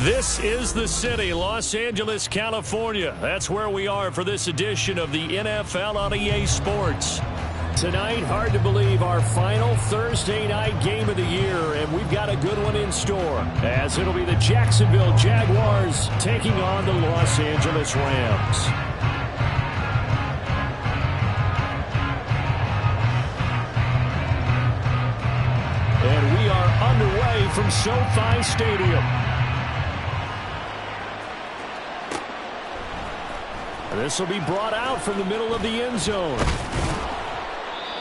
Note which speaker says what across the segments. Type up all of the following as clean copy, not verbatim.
Speaker 1: This is the city, Los Angeles, California. That's where we are for this edition of the NFL on EA Sports. Tonight, hard to believe, our final Thursday night game of the year, and we've got a good one in store, as it'll be the Jacksonville Jaguars taking on the Los Angeles Rams. And we are underway from SoFi Stadium. This will be brought out from the middle of the end zone.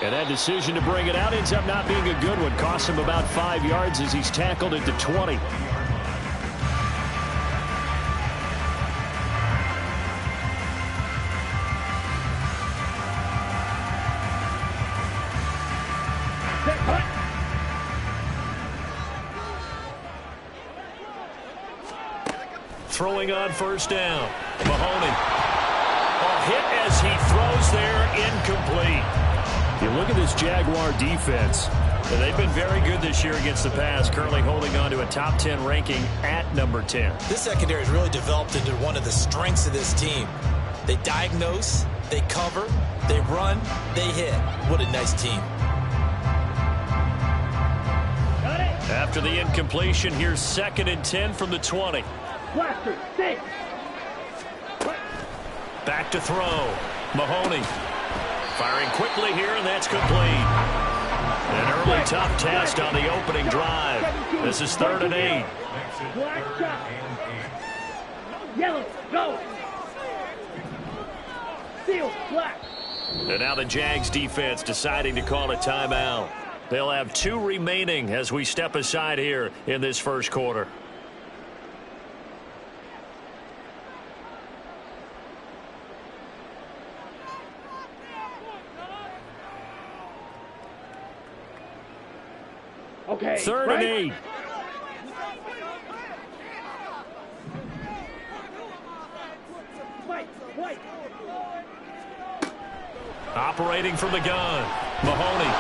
Speaker 1: And that decision to bring it out ends up not being a good one. Costs him about 5 yards as he's tackled at the 20. Throwing on first down. Mahoney. Hit as he throws there, incomplete. You look at this Jaguar defense. They've been very good this year against the pass, currently holding on to a top 10 ranking at number 10.
Speaker 2: This secondary has really developed into one of the strengths of this team. They diagnose, they cover, they run, they hit. What a nice team.
Speaker 1: After the incompletion, here's 2nd and 10 from the 20.
Speaker 3: Blaster, stay.
Speaker 1: Back to throw. Mahoney firing quickly here, and that's complete. An early tough test on the opening drive. This is 3rd and 8.
Speaker 3: Black shot. Yellow, go. Seal, black.
Speaker 1: And now the Jags defense deciding to call a timeout. They'll have 2 remaining as we step aside here in this first quarter.
Speaker 3: Okay.
Speaker 1: 3rd and 8. Operating from the gun. Mahoney.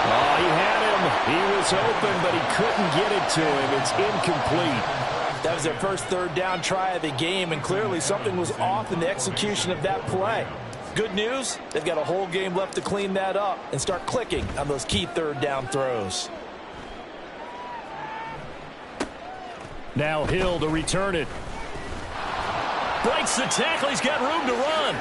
Speaker 1: Oh, he had him. He was open, but he couldn't get it to him. It's incomplete.
Speaker 2: That was their first 3rd down try of the game, and clearly something was off in the execution of that play. Good news, they've got a whole game left to clean that up and start clicking on those key 3rd down throws.
Speaker 1: Now Hill to return it. Breaks the tackle. He's got room to run.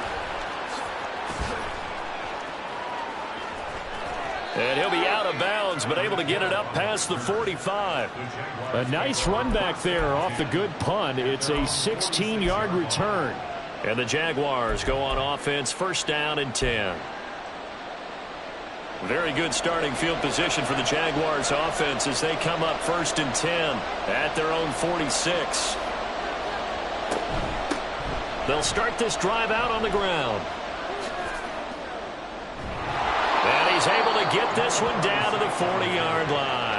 Speaker 1: And he'll be out of bounds, but able to get it up past the 45. A nice run back there off the good punt. It's a 16-yard return. And the Jaguars go on offense, 1st down and 10. Very good starting field position for the Jaguars offense as they come up 1st and 10 at their own 46. They'll start this drive out on the ground. And he's able to get this one down to the 40-yard line.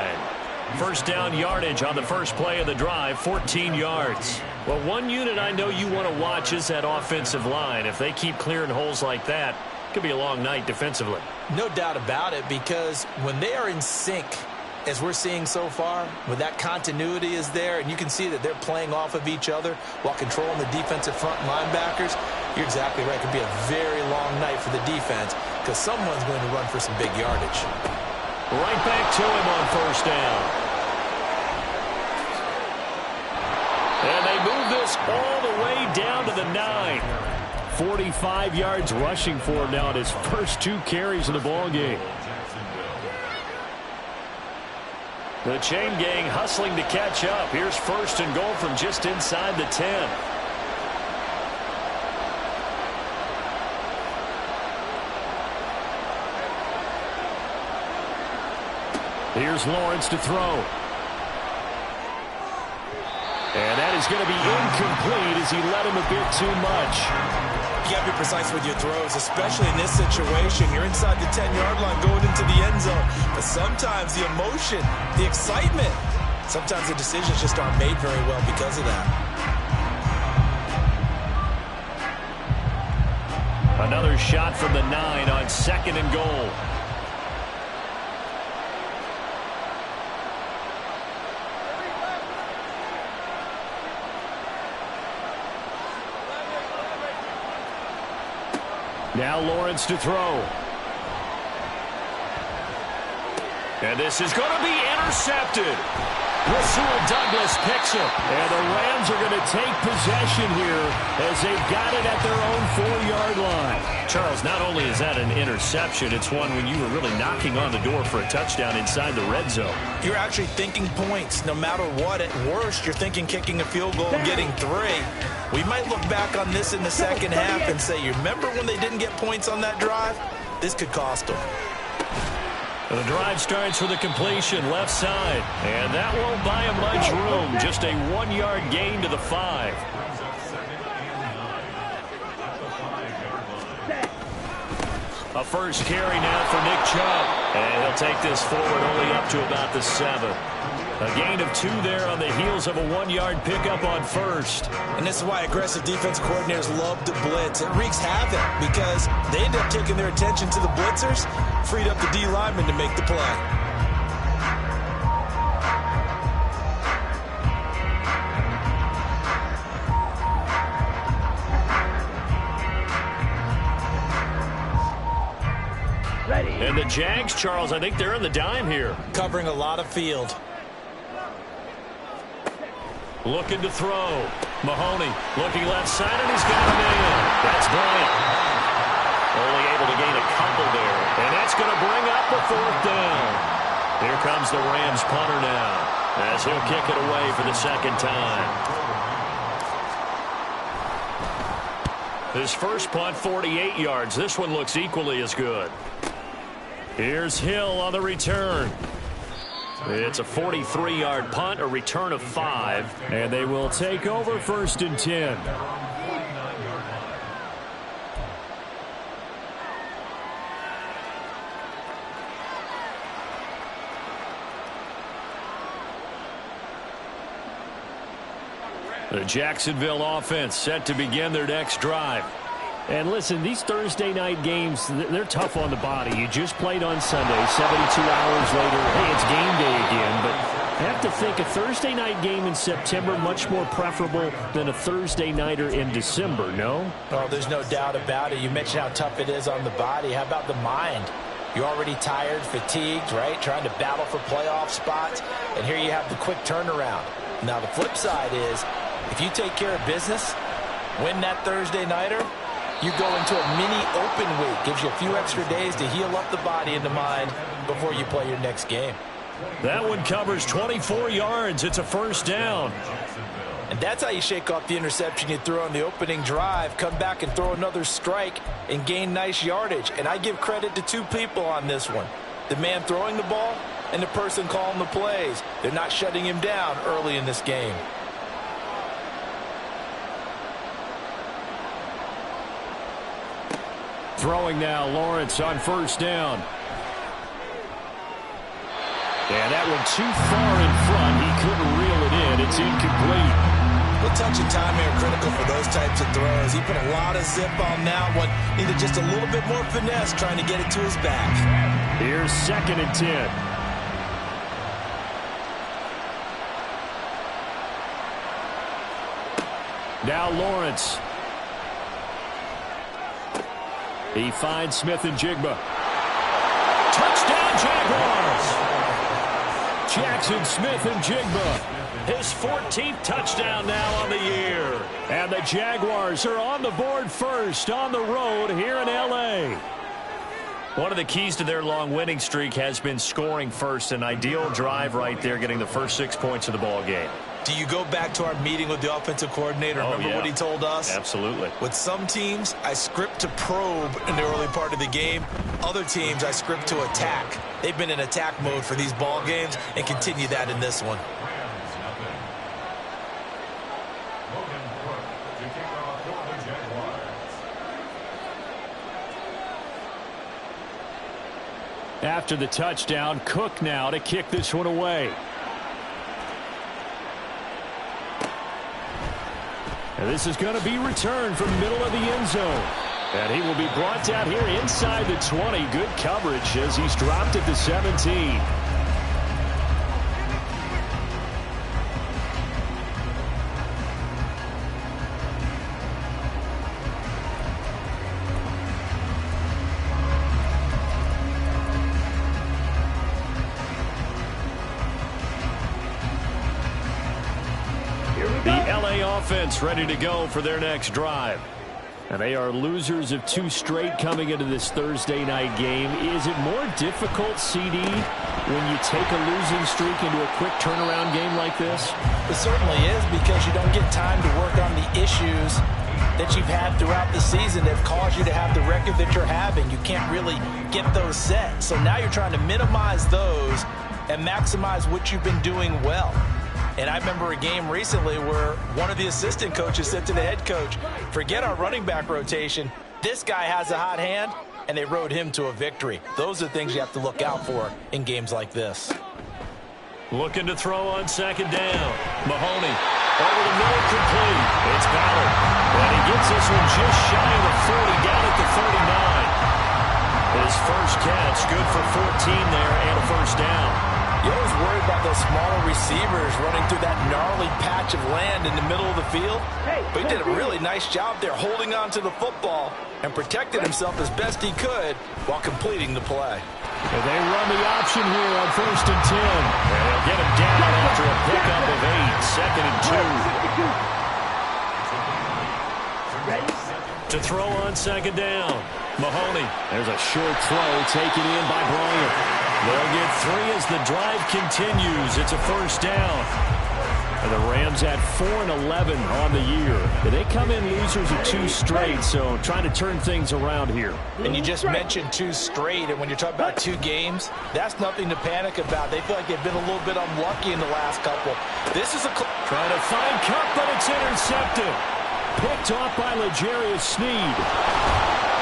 Speaker 1: 1st down yardage on the first play of the drive, 14 yards. Well, one unit I know you want to watch is that offensive line. If they keep clearing holes like that, it could be a long night defensively.
Speaker 2: No doubt about it, because when they are in sync, as we're seeing so far, when that continuity is there, and you can see that they're playing off of each other while controlling the defensive front linebackers, you're exactly right. It could be a very long night for the defense because someone's going to run for some big yardage.
Speaker 1: Right back to him on first down. And they move this all the way down to the 9. 45 yards rushing for him now at his first 2 carries in the ballgame. The chain gang hustling to catch up. Here's first and goal from just inside the 10. Here's Lawrence to throw. And that is going to be incomplete as he led him a bit too much.
Speaker 2: You have to be precise with your throws, especially in this situation. You're inside the 10-yard line going into the end zone. But sometimes the emotion, the excitement, sometimes the decisions just aren't made very well because of that.
Speaker 1: Another shot from the 9 on second and goal. Now Lawrence to throw. And this is going to be intercepted. Rasul Douglas picks it. And the Rams are going to take possession here as they've got it at their own 4-yard line. Charles, not only is that an interception, it's one when you were really knocking on the door for a touchdown inside the red zone.
Speaker 2: You're actually thinking points no matter what. At worst, you're thinking kicking a field goal and getting 3. We might look back on this in the second half and say, you remember when they didn't get points on that drive? This could cost them.
Speaker 1: The drive starts with a completion left side. And that won't buy him much room. Just a 1-yard gain to the 5. A first carry now for Nick Chubb. And he'll take this forward only up to about the 7. A gain of 2 there on the heels of a 1-yard pickup on first.
Speaker 2: And this is why aggressive defensive coordinators love to blitz. It wreaks havoc because they end up taking their attention to the blitzers, freed up the D lineman to make the play.
Speaker 3: Ready.
Speaker 1: And the Jags, Charles, I think they're on the dime here.
Speaker 2: Covering a lot of field.
Speaker 1: Looking to throw. Mahoney looking left side, and he's got a man. That's Bryant. Only able to gain a couple there. And that's going to bring up the 4th down. Here comes the Rams punter now as he'll kick it away for the second time. His first punt, 48 yards. This one looks equally as good. Here's Hill on the return. It's a 43-yard punt, a return of 5, and they will take over first and 10. The Jacksonville offense set to begin their next drive. And listen, these Thursday night games, they're tough on the body. You just played on Sunday, 72 hours later. Hey, it's game day again. But I have to think a Thursday night game in September much more preferable than a Thursday nighter in December, no?
Speaker 2: Oh, there's no doubt about it. You mentioned how tough it is on the body. How about the mind? You're already tired, fatigued, right? Trying to battle for playoff spots. And here you have the quick turnaround. Now, the flip side is, if you take care of business, win that Thursday nighter, you go into a mini open week. Gives you a few extra days to heal up the body and the mind before you play your next game.
Speaker 1: That one covers 24 yards. It's a first down.
Speaker 2: And that's how you shake off the interception you threw on the opening drive. Come back and throw another strike and gain nice yardage. And I give credit to 2 people on this one. The man throwing the ball and the person calling the plays. They're not shutting him down early in this game.
Speaker 1: Throwing now, Lawrence on first down. And that one too far in front. He couldn't reel it in. It's incomplete.
Speaker 2: The touch and timing are critical for those types of throws. He put a lot of zip on that one. Needed just a little bit more finesse trying to get it to his back.
Speaker 1: Here's second and 10. Now Lawrence. He finds Smith-Njigba. Touchdown, Jaguars! Jackson Smith-Njigba. His 14th touchdown now on the year. And the Jaguars are on the board first on the road here in L.A. One of the keys to their long winning streak has been scoring first. An ideal drive right there, getting the first 6 points of the ball game.
Speaker 2: Do you go back to our meeting with the offensive coordinator? Remember what he told us?
Speaker 1: Absolutely.
Speaker 2: With some teams, I script to probe in the early part of the game. Other teams, I script to attack. They've been in attack mode for these ball games and continue that in this one.
Speaker 1: After the touchdown, Cook now to kick this one away. And this is going to be returned from the middle of the end zone. And he will be brought down here inside the 20. Good coverage as he's dropped at the 17. Offense ready to go for their next drive. And they are losers of 2 straight coming into this Thursday night game. Is it more difficult, CD, when you take a losing streak into a quick turnaround game like this?
Speaker 2: It certainly is, because you don't get time to work on the issues that you've had throughout the season that have caused you to have the record that you're having. You can't really get those set. So now you're trying to minimize those and maximize what you've been doing well. And I remember a game recently where one of the assistant coaches said to the head coach, forget our running back rotation. This guy has a hot hand, and they rode him to a victory. Those are the things you have to look out for in games like this.
Speaker 1: Looking to throw on second down. Mahoney over the middle, complete. It's Ballard. And he gets this one just shy of the 40, down at the 39. His first catch, good for 14 there and a first down.
Speaker 2: You always worry about those smaller receivers running through that gnarly patch of land in the middle of the field. But he did a really nice job there holding on to the football and protected himself as best he could while completing the play.
Speaker 1: And they run the option here on 1st and 10. And they'll get him down after a pickup of 8. 2nd and 2. To throw on second down. Mahoney. There's a short throw taken in by Bryant. They'll get 3 as the drive continues. It's a first down. And the Rams at 4-11 on the year. They come in losers of 2 straight, so trying to turn things around here.
Speaker 2: And you just mentioned 2 straight, and when you're talking about 2 games, that's nothing to panic about. They feel like they've been a little bit unlucky in the last couple. This is a...
Speaker 1: Trying to find Cup, but it's intercepted. Picked off by L'Jarius Sneed.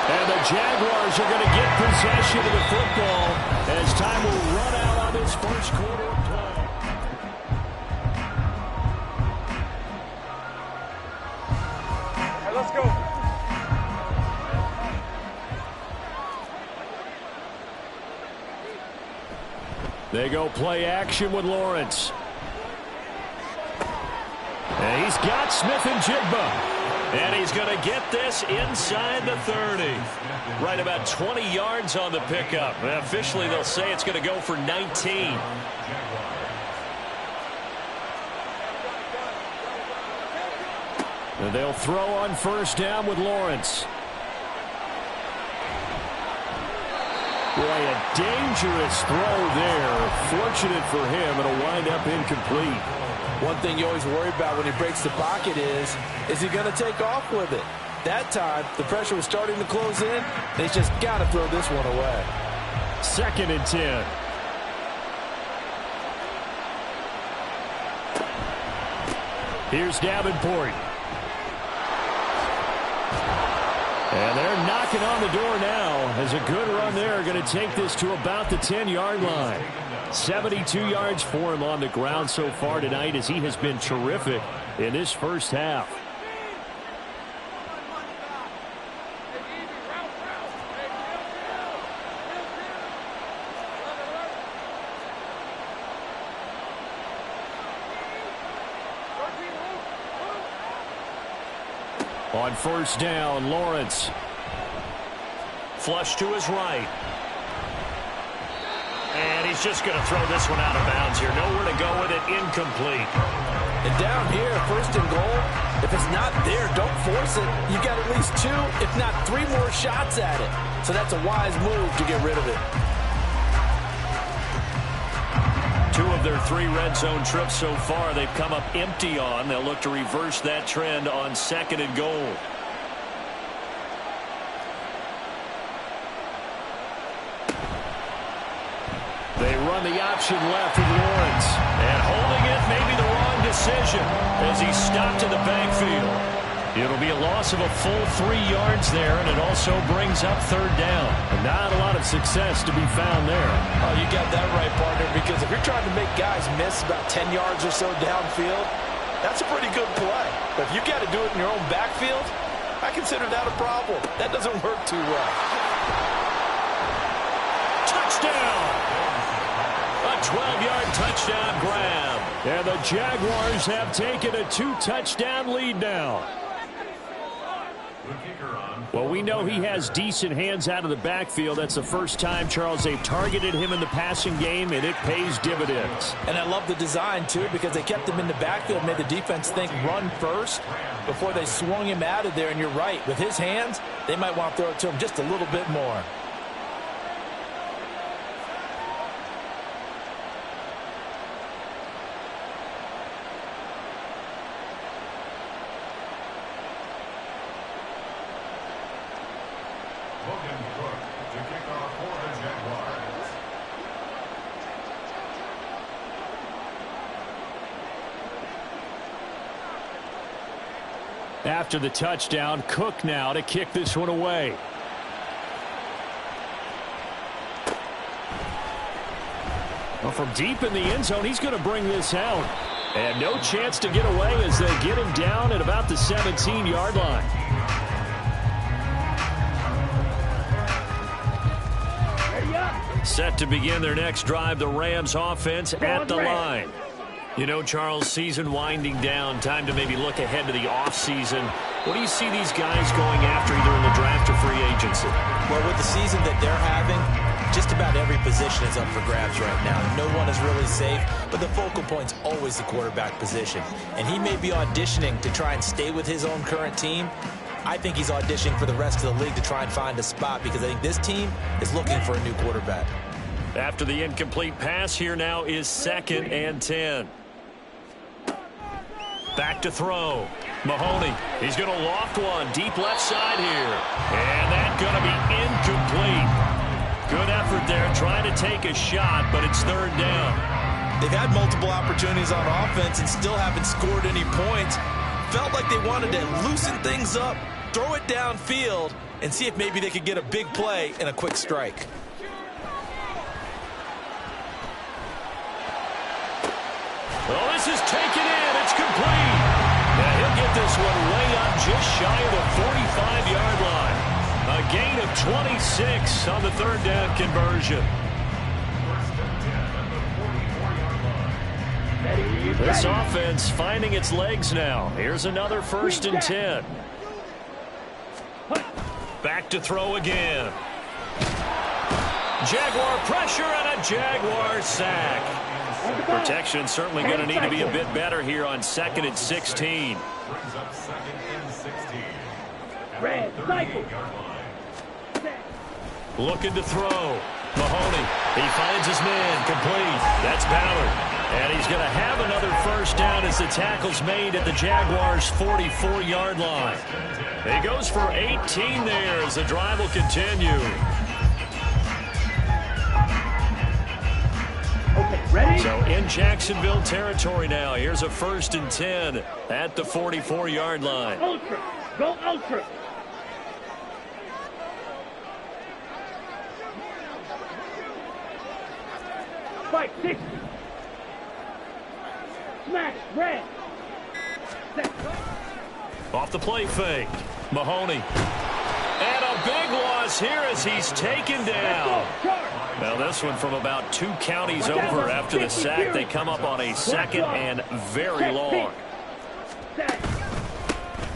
Speaker 1: And the Jaguars are going to get possession of the football as time will run out on this first quarter of play.
Speaker 4: Right, let's go.
Speaker 1: They go play action with Lawrence. And he's got Smith-Njigba. And he's going to get this inside the 30. Right about 20 yards on the pickup. And officially, they'll say it's going to go for 19. And they'll throw on first down with Lawrence. Boy, a dangerous throw there. Fortunate for him, it'll wind up incomplete.
Speaker 2: One thing you always worry about when he breaks the pocket is he going to take off with it? That time, the pressure was starting to close in. They just got to throw this one away.
Speaker 1: 2nd and 10. Here's Davenport. And they're knocking on the door now as a good run there. Going to take this to about the 10-yard line. 72 yards for him on the ground so far tonight as he has been terrific in this first half. On first down, Lawrence. Flush to his right. And he's just going to throw this one out of bounds here. Nowhere to go with it. Incomplete.
Speaker 2: And down here, first and goal, if it's not there, don't force it. You got at least 2, if not 3 more shots at it. So that's a wise move to get rid of it.
Speaker 1: 2 of their 3 red zone trips so far they've come up empty on. They'll look to reverse that trend on second and goal. They run the option left with Lawrence. And holding it may be the wrong decision as he's stopped in the backfield. It'll be a loss of a full 3 yards there, and it also brings up third down. And not a lot of success to be found there.
Speaker 2: Oh, you got that right, partner, because if you're trying to make guys miss about 10 yards or so downfield, that's a pretty good play. But if you got to do it in your own backfield, I consider that a problem. That doesn't work too well.
Speaker 1: Touchdown! A 12-yard touchdown grab. And the Jaguars have taken a 2-touchdown lead now. Well, we know he has decent hands out of the backfield. That's the first time, Charles, they've targeted him in the passing game, and it pays dividends.
Speaker 2: And I love the design, too, because they kept him in the backfield, made the defense think run first before they swung him out of there. And you're right, with his hands, they might want to throw it to him just a little bit more.
Speaker 1: After the touchdown, Cook now to kick this one away. Well, from deep in the end zone, he's going to bring this out. And no chance to get away as they get him down at about the 17-yard line. Set to begin their next drive, the Rams offense at the line. You know, Charles, season winding down, time to maybe look ahead to the offseason. What do you see these guys going after either in the draft or free agency?
Speaker 5: Well, with the season that they're having, just about every position is up for grabs right now. No one is really safe, but the focal point's always the quarterback position. And he may be auditioning to try and stay with his own current team. I think he's auditioning for the rest of the league to try and find a spot because I think this team is looking for a new quarterback.
Speaker 1: After the incomplete pass, here now is 2nd and 10. Back to throw. Mahoney, he's going to loft one deep left side here. And that's going to be incomplete. Good effort there trying to take a shot, but it's third down.
Speaker 2: They've had multiple opportunities on offense and still haven't scored any points. Felt like they wanted to loosen things up, throw it downfield, and see if maybe they could get a big play and a quick strike.
Speaker 1: Oh, this is taken in. It's complete. Now he'll get this one way up just shy of the 45-yard line. A gain of 26 on the third down conversion. This offense finding its legs now. Here's another 1st and 10. Back to throw again. Jaguar pressure and a Jaguar sack. Protection certainly going to need to be a bit better here on 2nd and 16.
Speaker 3: Red cycle.
Speaker 1: Looking to throw. Mahoney, he finds his man, complete. That's Ballard. And he's going to have another first down as the tackle's made at the Jaguars' 44-yard line. He goes for 18 there as the drive will continue.
Speaker 3: Okay, ready?
Speaker 1: So in Jacksonville territory now. Here's a 1st and 10 at the 44-yard line.
Speaker 3: Ultra. Go ultra. Spike 60. Smash red. Set.
Speaker 1: Off the play fake. Mahoney. And a big loss here as he's taken down. Now this one from about 2 counties over after the sack. They come up on a 2nd and very long.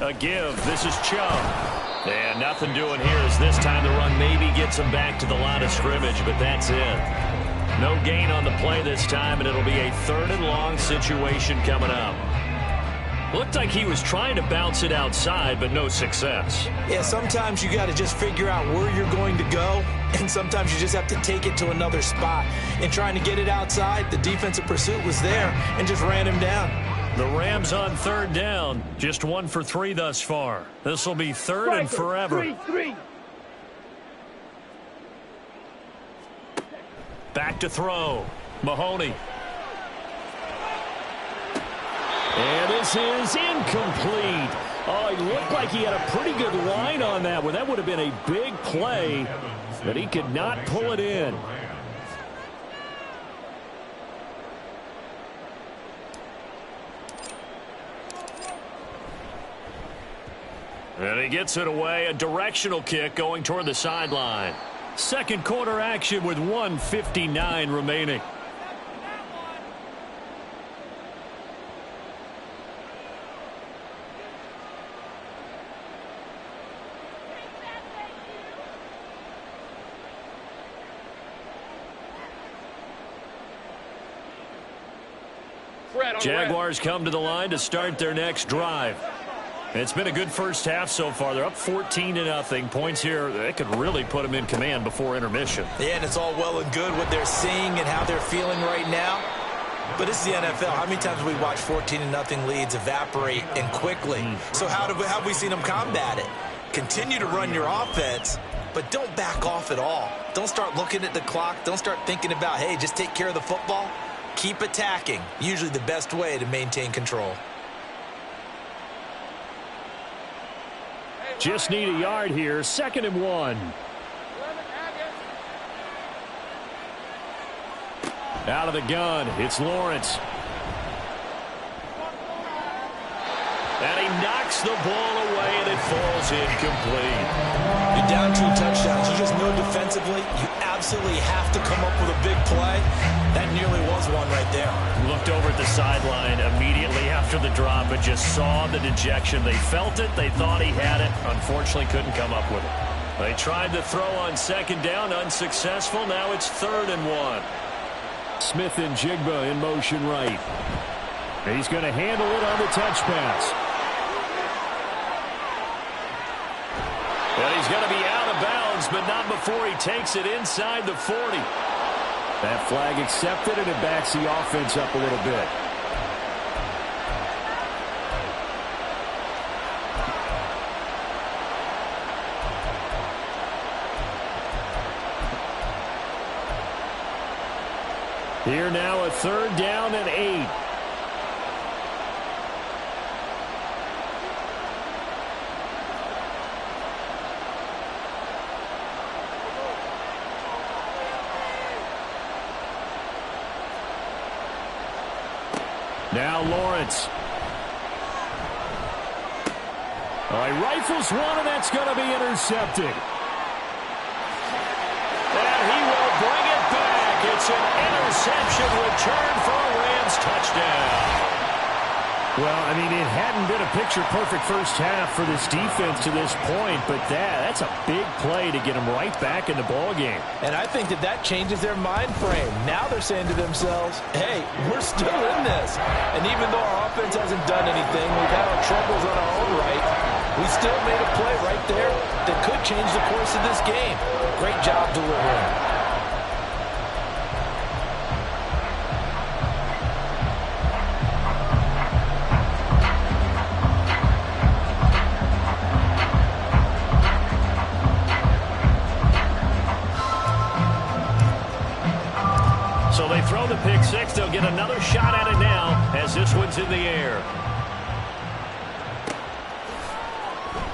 Speaker 1: A give. This is Chubb. And nothing doing here as this time the run maybe gets him back to the line of scrimmage, but that's it. No gain on the play this time, and it'll be a 3rd and long situation coming up. Looked like he was trying to bounce it outside, but no success.
Speaker 5: Yeah, sometimes you got to just figure out where you're going to go, and sometimes you just have to take it to another spot. In trying to get it outside, the defensive pursuit was there and just ran him down.
Speaker 1: The Rams on 3rd down, just 1 for 3 thus far. This will be 3rd and forever.
Speaker 3: 3-3.
Speaker 1: Back to throw. Mahoney. And this is incomplete. Oh, he looked like he had a pretty good line on that one. That would have been a big play, but he could not pull it in. And he gets it away. A directional kick going toward the sideline. Second quarter action with 1:59 remaining. Jaguars come to the line to start their next drive. It's been a good first half so far. They're up 14-0. Points here, that could really put them in command before intermission.
Speaker 5: Yeah, and it's all well and good what they're seeing and how they're feeling right now. But this is the NFL. How many times have we watched 14-0 leads evaporate and quickly? So how have we seen them combat it? Continue to run your offense, but don't back off at all. Don't start looking at the clock. Don't start thinking about, hey, just take care of the football. Keep attacking. Usually the best way to maintain control.
Speaker 1: Just need a yard here. 2nd and 1. Out of the gun, it's Lawrence. And he knocks the ball away, and it falls incomplete.
Speaker 5: You're down 2 touchdowns. You just know defensively you absolutely have to come up with a big play. That nearly was one right there.
Speaker 1: Looked over at the sideline immediately after the drop and just saw the dejection. They felt it. They thought he had it. Unfortunately, couldn't come up with it. They tried to throw on 2nd down, unsuccessful. Now it's 3rd and 1. Smith and Jigba in motion right. He's going to handle it on the touch pass. And he's going to be out of bounds, but not before he takes it inside the 40. That flag accepted, and it backs the offense up a little bit. Here now, a 3rd down and 8. Now Lawrence. Oh, he rifles one, and that's going to be intercepted. And he will bring it back. It's an interception return for a Rams touchdown. Well, I mean, it hadn't been a picture-perfect first half for this defense to this point, but that's a big play to get them right back in the ballgame.
Speaker 2: And I think that changes their mind frame. Now they're saying to themselves, hey, we're still in this. And even though our offense hasn't done anything, we've had our troubles on our own right, we still made a play right there that could change the course of this game. Great job delivering.
Speaker 1: So they throw the pick six. They'll get another shot at it now as this one's in the air.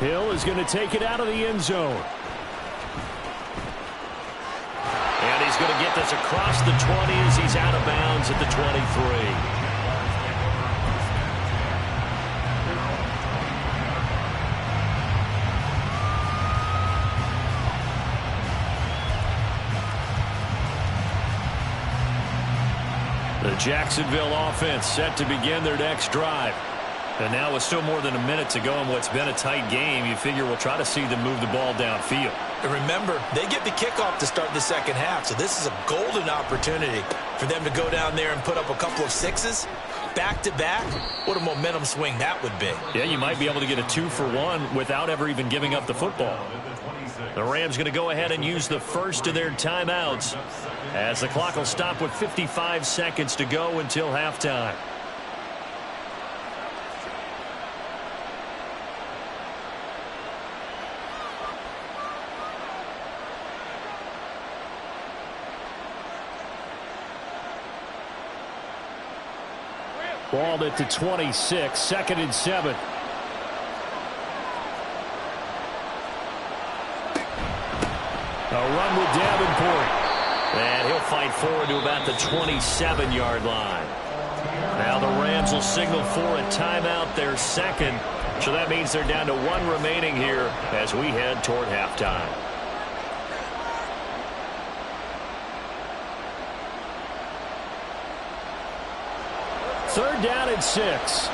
Speaker 1: Hill is going to take it out of the end zone. And he's going to get this across the 20 as he's out of bounds at the 23. The Jacksonville offense set to begin their next drive. And now with still more than a minute to go in what's been a tight game, you figure we'll try to see them move the ball downfield.
Speaker 5: And remember, they get the kickoff to start the second half, so this is a golden opportunity for them to go down there and put up a couple of sixes back-to-back. What a momentum swing that would be.
Speaker 1: Yeah, you might be able to get a 2-for-1 without ever even giving up the football. The Rams going to go ahead and use the first of their timeouts as the clock will stop with 55 seconds to go until halftime. Balled at the 26, 2nd and 7. A run with Davenport. And he'll fight forward to about the 27-yard line. Now the Rams will signal for a timeout, their second. So that means they're down to 1 remaining here as we head toward halftime. Third down and 6.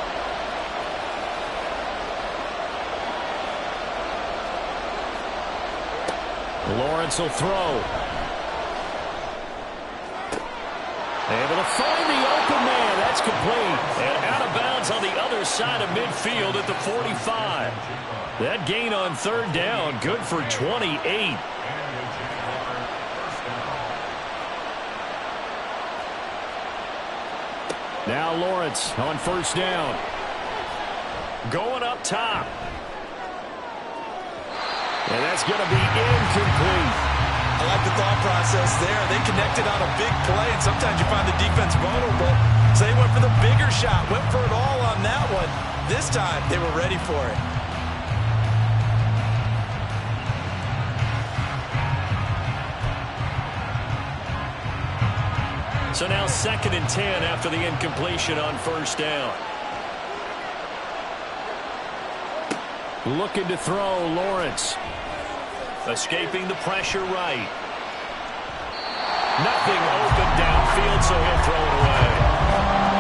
Speaker 1: Lawrence will throw. Able to find the open man. That's complete. And out of bounds on the other side of midfield at the 45. That gain on third down, good for 28. Now Lawrence on first down. Going up top. And that's going to be incomplete.
Speaker 5: I like the thought process there. They connected on a big play, and sometimes you find the defense vulnerable. So they went for the bigger shot, went for it all on that one. This time, they were ready for it.
Speaker 1: So now 2nd and 10 after the incompletion on first down. Looking to throw, Lawrence. Escaping the pressure right. Nothing open downfield, so he'll throw it away.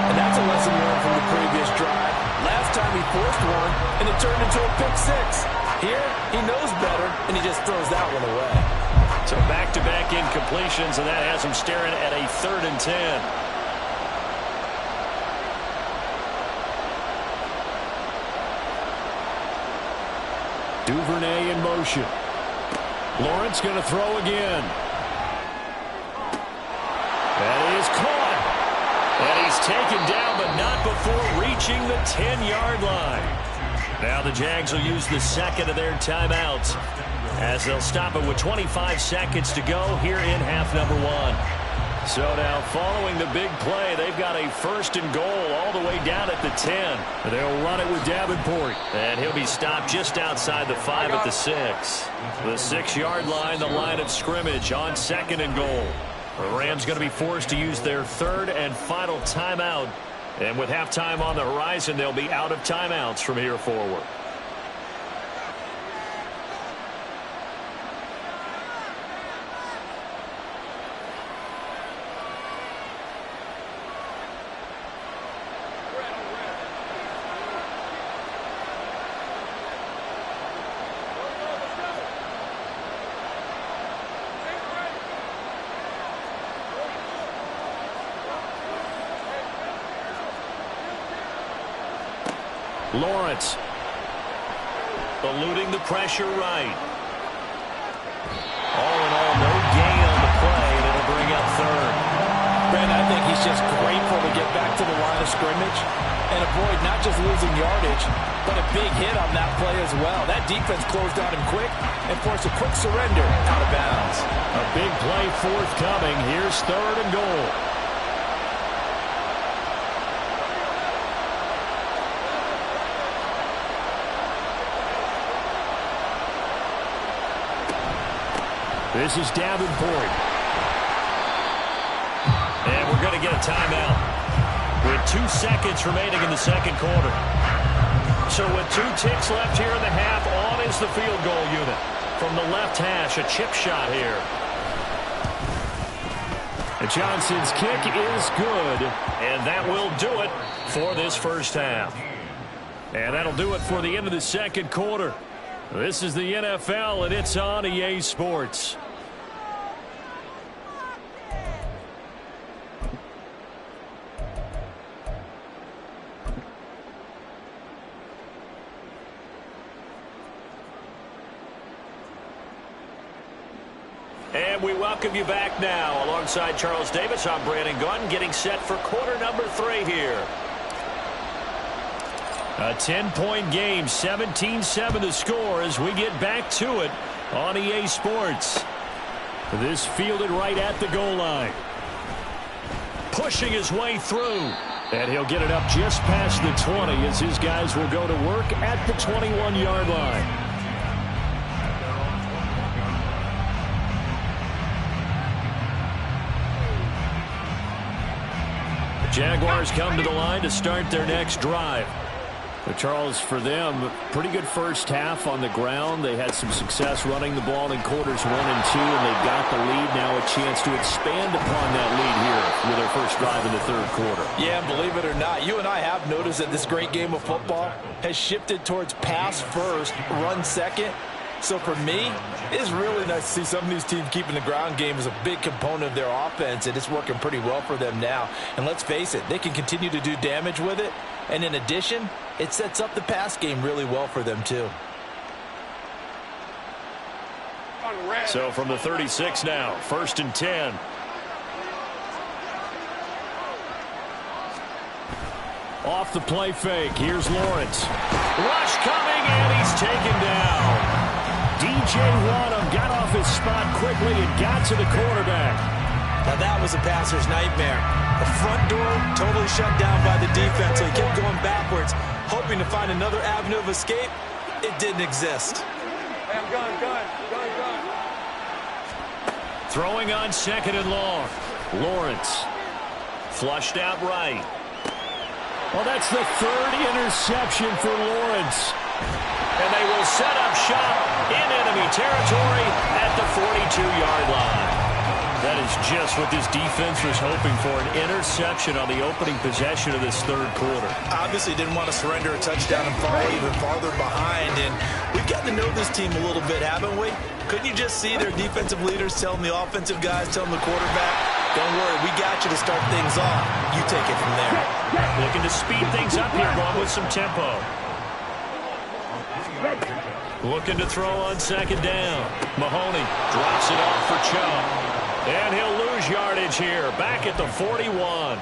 Speaker 2: And that's a lesson learned from the previous drive. Last time he forced one, and it turned into a pick six. Here, he knows better, and he just throws that one away.
Speaker 1: So back-to-back incompletions, and that has him staring at a 3rd and 10. Duvernay in motion. Lawrence going to throw again. That is caught. And he's taken down, but not before reaching the 10-yard line. Now the Jags will use the second of their timeouts as they'll stop it with 25 seconds to go here in half number 1. So now following the big play, they've got a 1st and goal all the way down at the 10. They'll run it with Davenport. And he'll be stopped just outside the 5 at the 6. The 6-yard line, the line of scrimmage on 2nd and goal. The Rams going to be forced to use their 3rd and final timeout. And with halftime on the horizon, they'll be out of timeouts from here forward. Lawrence eluding the pressure right. All in all, no gain on the play, and it'll bring up 3rd.
Speaker 2: Brandon, I think he's just grateful to get back to the line of scrimmage and avoid not just losing yardage, but a big hit on that play as well. That defense closed on him quick and forced a quick surrender out of bounds.
Speaker 1: A big play forthcoming. Here's 3rd and goal. This is Davenport. And we're going to get a timeout with 2 seconds remaining in the second quarter. So with 2 ticks left here in the half, on is the field goal unit. From the left hash, a chip shot here. And Johnson's kick is good, and that will do it for this first half. And that'll do it for the end of the second quarter. This is the NFL, and it's on EA Sports. And we welcome you back now. Alongside Charles Davis, I'm Brandon Gunn, getting set for quarter number 3 here. A 10-point game, 17-7 the score as we get back to it on EA Sports. This fielded right at the goal line. Pushing his way through. And he'll get it up just past the 20 as his guys will go to work at the 21-yard line. Jaguars come to the line to start their next drive. But Charles, for them, pretty good first half on the ground. They had some success running the ball in quarters 1 and 2, and they've got the lead. Now a chance to expand upon that lead here with their first drive in the third quarter.
Speaker 2: Yeah, and believe it or not, you and I have noticed that this great game of football has shifted towards pass first, run second. So for me, it's really nice to see some of these teams keeping the ground game as a big component of their offense, and it's working pretty well for them now. And let's face it, they can continue to do damage with it. And in addition, it sets up the pass game really well for them too.
Speaker 1: So from the 36 now, 1st and 10. Off the play fake, here's Lawrence. Rush coming, and he's taken down. DJ Wadham got off his spot quickly and got to the quarterback.
Speaker 5: Now that was a passer's nightmare. The front door totally shut down by the defense, so he kept going backwards, hoping to find another avenue of escape. It didn't exist.
Speaker 4: Hey, I'm gun.
Speaker 1: Throwing on 2nd and long. Lawrence flushed out right. Well, that's the 3rd interception for Lawrence. And they will set up shop in enemy territory at the 42-yard line. That is just what this defense was hoping for, an interception on the opening possession of this third quarter.
Speaker 5: Obviously didn't want to surrender a touchdown and fall even farther behind. And we've gotten to know this team a little bit, haven't we? Couldn't you just see their defensive leaders telling the offensive guys, telling the quarterback, don't worry, we got you to start things off. You take it from there.
Speaker 1: Looking to speed things up here, going with some tempo. Looking to throw on 2nd down. Mahoney drops it off for Chubb. And he'll lose yardage here, back at the 41.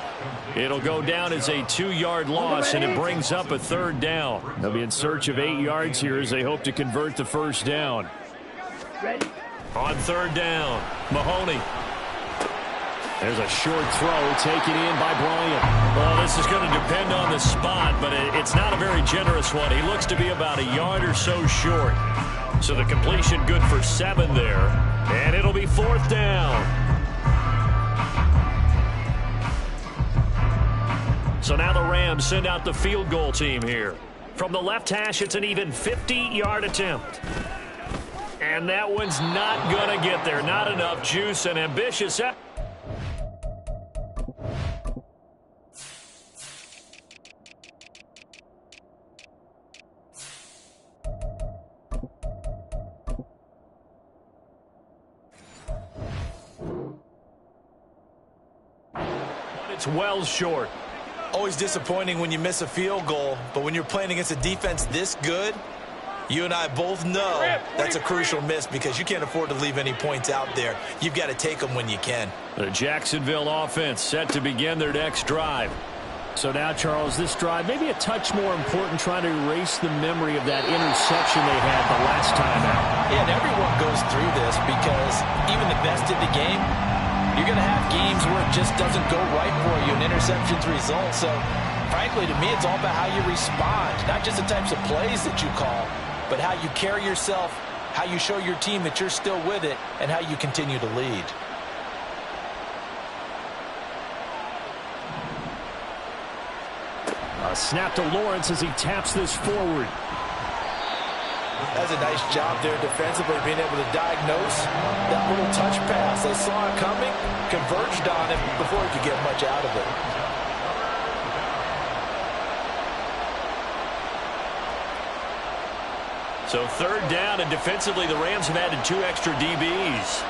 Speaker 1: It'll go down as a 2-yard loss, and it brings up a 3rd down. They'll be in search of 8 yards here as they hope to convert the first down. On 3rd down, Mahoney. There's a short throw taken in by Bryant. Well, this is going to depend on the spot, but it's not a very generous one. He looks to be about a yard or so short. So the completion good for 7 there. And it'll be 4th down. So now the Rams send out the field goal team here. From the left hash, it's an even 50-yard attempt. And that one's not going to get there. Not enough juice and ambitious. It's well short.
Speaker 5: Always disappointing when you miss a field goal, but when you're playing against a defense this good, you and I both know that's a crucial miss because you can't afford to leave any points out there. You've got to take them when you can.
Speaker 1: The Jacksonville offense set to begin their next drive. So now, Charles, this drive maybe a touch more important, trying to erase the memory of that interception they had the last time out.
Speaker 2: Yeah, and everyone goes through this because even the best in the game, you're going to have games where it just doesn't go right for you, and interceptions result. So, frankly, to me, it's all about how you respond, not just the types of plays that you call, but how you carry yourself, how you show your team that you're still with it, and how you continue to lead.
Speaker 1: A snap to Lawrence as he taps this forward.
Speaker 2: That's a nice job there defensively, being able to diagnose that little touch pass. They saw it coming, converged on it before he could get much out of it.
Speaker 1: So third down, and defensively the Rams have added 2 extra DBs.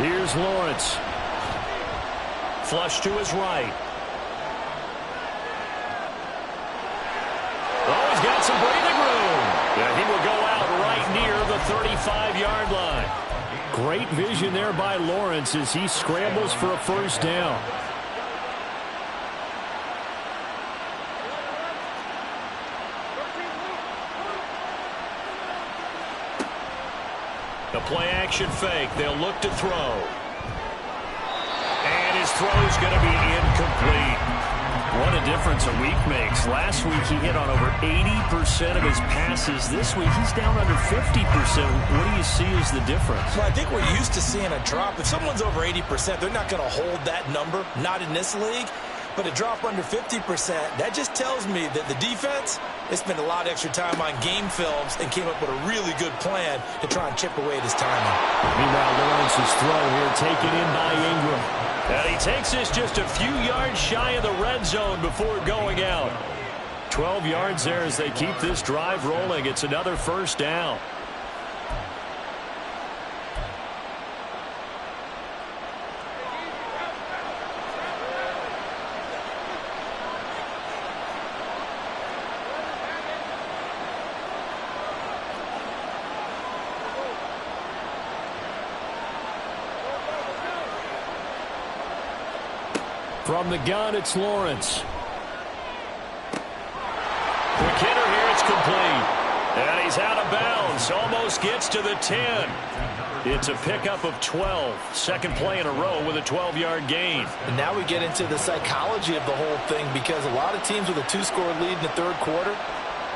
Speaker 1: Here's Lawrence. Flush to his right. Oh, he's got some breathing room. Yeah, he will go out right near the 35-yard line. Great vision there by Lawrence as he scrambles for a first down. The play-action fake. They'll look to throw. And his throw's going to be incomplete. What a difference a week makes. Last week he hit on over 80% of his passes. This week he's down under 50%. What do you see as the difference?
Speaker 5: Well, I think we're used to seeing a drop. If someone's over 80%, they're not going to hold that number. Not in this league. But a drop under 50%, that just tells me that the defense, they spent a lot of extra time on game films and came up with a really good plan to try and chip away at his timing.
Speaker 1: Meanwhile, Lawrence's throw here taken in by Ingram. And he takes this just a few yards shy of the red zone before going out. 12 yards there as they keep this drive rolling. It's another first down. From the gun, it's Lawrence. Quick hitter here, it's complete. And he's out of bounds, almost gets to the 10. It's a pickup of 12. Second play in a row with a 12-yard gain.
Speaker 2: And now we get into the psychology of the whole thing, because a lot of teams with a 2-score lead in the third quarter,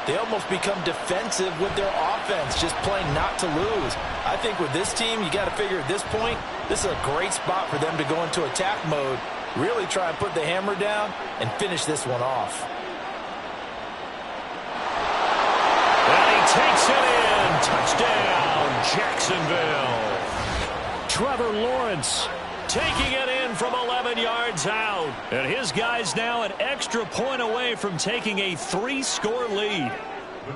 Speaker 2: they almost become defensive with their offense, just playing not to lose. I think with this team, you got to figure at this point, this is a great spot for them to go into attack mode, really try and put the hammer down and finish this one off.
Speaker 1: And he takes it in. Touchdown, Jacksonville. Trevor Lawrence taking it in from 11 yards out. And his guys now an extra point away from taking a 3-score lead.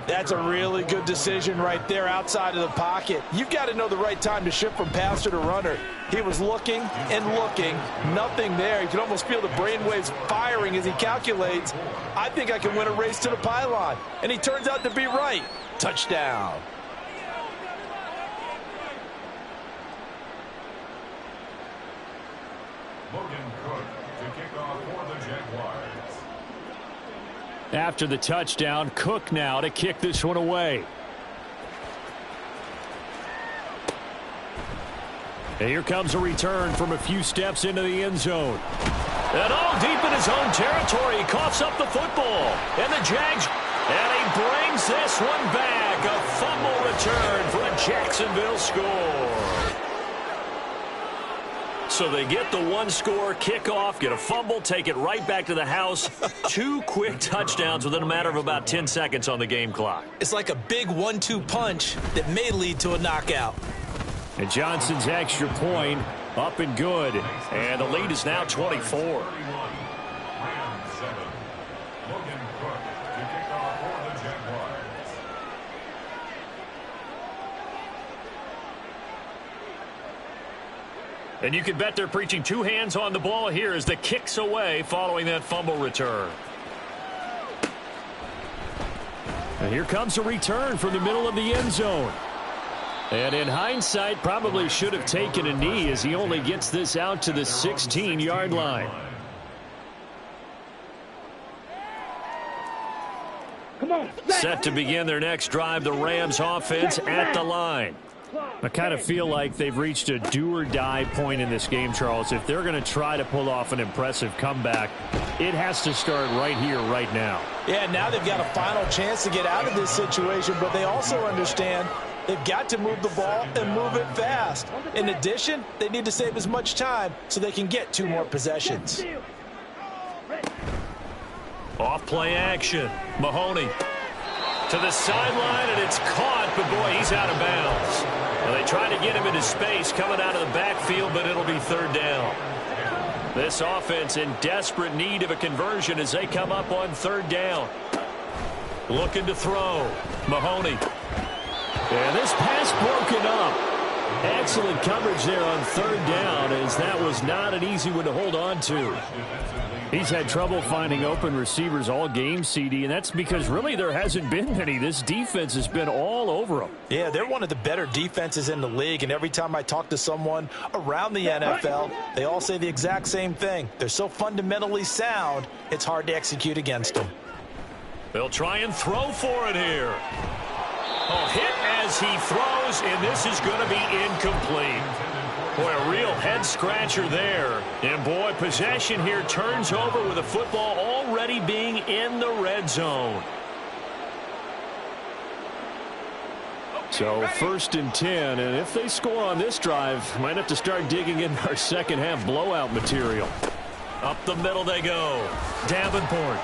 Speaker 2: That's a really good decision right there outside of the pocket. You've got to know the right time to shift from passer to runner. He was looking and looking, nothing there. You can almost feel the brainwaves firing as he calculates, I think I can win a race to the pylon. And he turns out to be right. Touchdown.
Speaker 6: Logan Cook to kick off for the Jaguars.
Speaker 1: After the touchdown, Cook now to kick this one away. And here comes a return from a few steps into the end zone. And all deep in his own territory, he coughs up the football. And the Jags, and he brings this one back. A fumble return for a Jacksonville score. So they get the 1-score kickoff, get a fumble, take it right back to the house. 2 quick touchdowns within a matter of about 10 seconds on the game clock.
Speaker 5: It's like a big 1-2 punch that may lead to a knockout.
Speaker 1: And Johnson's extra point up and good. And the lead is now 24.
Speaker 6: Rams 7. Logan Cook to kick off for the Jaguars.
Speaker 1: And you can bet they're preaching 2 hands on the ball here as the kick's away following that fumble return. And here comes a return from the middle of the end zone. And in hindsight, probably should have taken a knee as he only gets this out to the 16-yard line.
Speaker 3: Come on.
Speaker 1: Set to begin their next drive, the Rams offense at the line. I kind of feel like they've reached a do-or-die point in this game, Charles. If they're going to try to pull off an impressive comeback, it has to start right here, right now.
Speaker 2: Yeah, now they've got a final chance to get out of this situation, but they also understand they've got to move the ball and move it fast. In addition, they need to save as much time so they can get 2 more possessions.
Speaker 1: Off play action. Mahoney to the sideline, and it's caught, but boy, he's out of bounds. Well, they try to get him into space coming out of the backfield, but it'll be third down. This offense in desperate need of a conversion as they come up on third down. Looking to throw. Mahoney. And this pass broken up. Excellent coverage there on third down, as that was not an easy one to hold on to. He's had trouble finding open receivers all game, CD, and that's because really there hasn't been any. This defense has been all over them.
Speaker 2: Yeah, they're one of the better defenses in the league, and every time I talk to someone around the NFL, they all say the exact same thing. They're so fundamentally sound, it's hard to execute against them.
Speaker 1: They'll try and throw for it here. Oh, hit as he throws, and this is going to be incomplete. Boy, a real head-scratcher there. And, boy, possession here turns over with the football already being in the red zone. So, 1st and 10, and if they score on this drive, might have to start digging in our second-half blowout material. Up the middle they go. Davenport.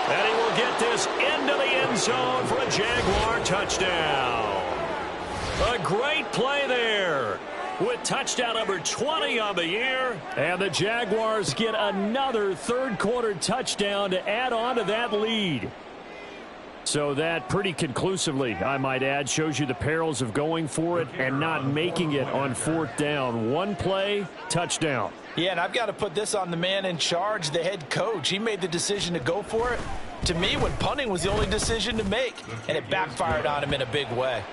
Speaker 1: And he will get this into the end zone for a Jaguar touchdown. A great play there with touchdown number 20 on the year. And the Jaguars get another third-quarter touchdown to add on to that lead. So that pretty conclusively, I might add, shows you the perils of going for it and not making it on 4th down. One play, touchdown.
Speaker 2: Yeah, and I've got to put this on the man in charge, the head coach. He made the decision to go for it. To me, when punting was the only decision to make, and it backfired on him in a big way.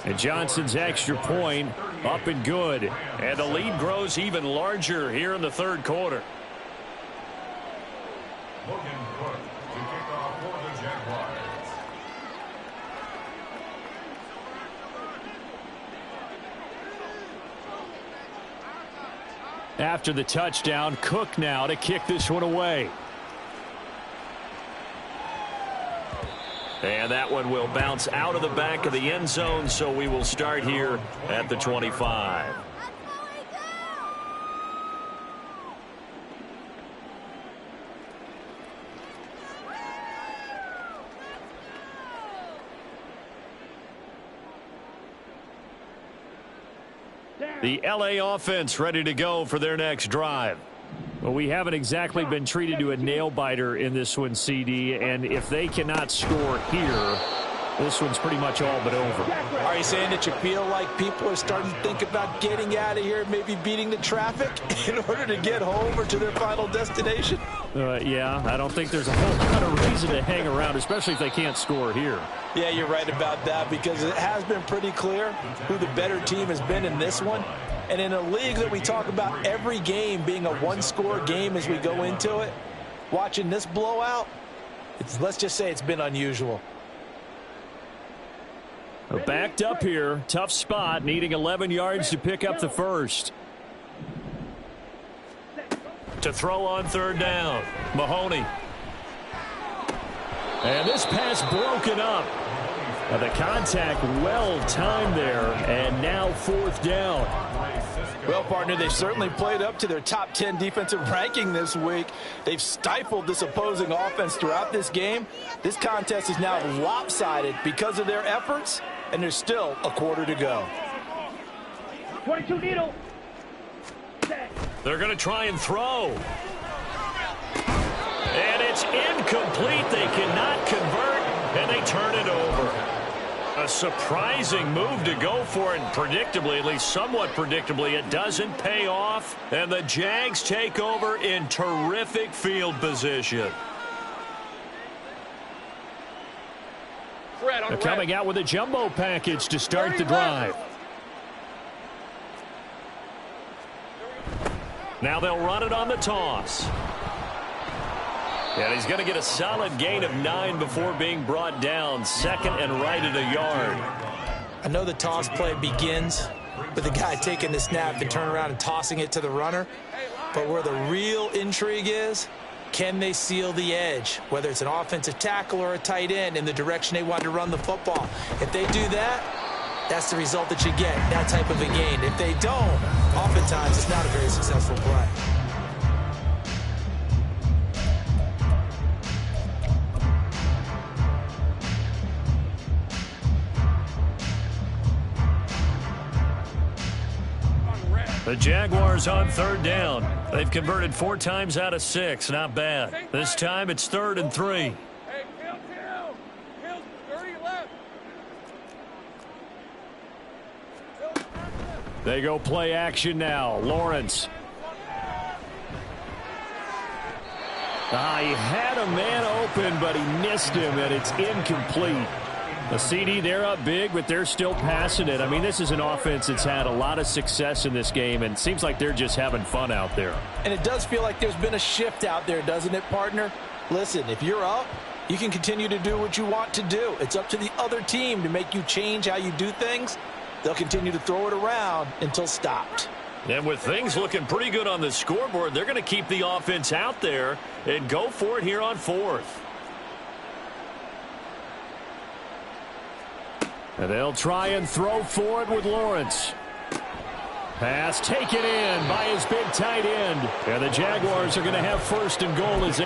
Speaker 1: And Johnson's extra point up and good. And the lead grows even larger here in the third quarter.
Speaker 6: Logan Cook to kick off for the Jaguars.
Speaker 1: After the touchdown, Cook now to kick this one away. And that one will bounce out of the back of the end zone, so we will start here at the 25. The LA offense ready to go for their next drive. Well, we haven't exactly been treated to a nail-biter in this one, CD, and if they cannot score here, this one's pretty much all but over.
Speaker 2: Are you saying that you feel like people are starting to think about getting out of here, maybe beating the traffic in order to get home or to their final destination?
Speaker 1: Yeah, I don't think there's a whole lot of reason to hang around, especially if they can't score here.
Speaker 2: Yeah, you're right about that, because it has been pretty clear who the better team has been in this one. And in a league that we talk about every game being a one-score game as we go into it, watching this blowout, let's just say it's been unusual.
Speaker 1: Backed up here, tough spot, needing 11 yards to pick up the first. To throw on third down, Mahoney. And this pass broken up. And the contact well timed there, and now 4th down.
Speaker 2: Well, partner, they've certainly played up to their top 10 defensive ranking this week. They've stifled this opposing offense throughout this game. This contest is now lopsided because of their efforts, and there's still a quarter to go.
Speaker 3: 22 needle.
Speaker 1: They're going to try and throw. And it's incomplete. They cannot convert, and they turn it over. A surprising move to go for it, and predictably, at least somewhat predictably, it doesn't pay off, and the Jags take over in terrific field position. They're coming out with a jumbo package to start the drive. Now they'll run it on the toss. And he's going to get a solid gain of 9 before being brought down. 2nd and right at a yard.
Speaker 5: I know the toss play begins with the guy taking the snap and turn around and tossing it to the runner. But where the real intrigue is, can they seal the edge, whether it's an offensive tackle or a tight end, in the direction they want to run the football? If they do that, that's the result that you get, that type of a gain. If they don't, oftentimes it's not a very successful play.
Speaker 1: The Jaguars on third down. They've converted 4 times out of 6. Not bad. This time it's 3rd and 3.
Speaker 4: Hey, Hill, 30 left.
Speaker 1: They go play action now. Lawrence. He had a man open, but he missed him, and it's incomplete. The CD, they're up big, but they're still passing it. I mean, this is an offense that's had a lot of success in this game, and it seems like they're just having fun out there.
Speaker 2: And it does feel like there's been a shift out there, doesn't it, partner? Listen, if you're up, you can continue to do what you want to do. It's up to the other team to make you change how you do things. They'll continue to throw it around until stopped.
Speaker 1: And with things looking pretty good on the scoreboard, they're going to keep the offense out there and go for it here on 4th. And they'll try and throw for it with Lawrence. Pass taken in by his big tight end. And the Jaguars are going to have 1st and goal as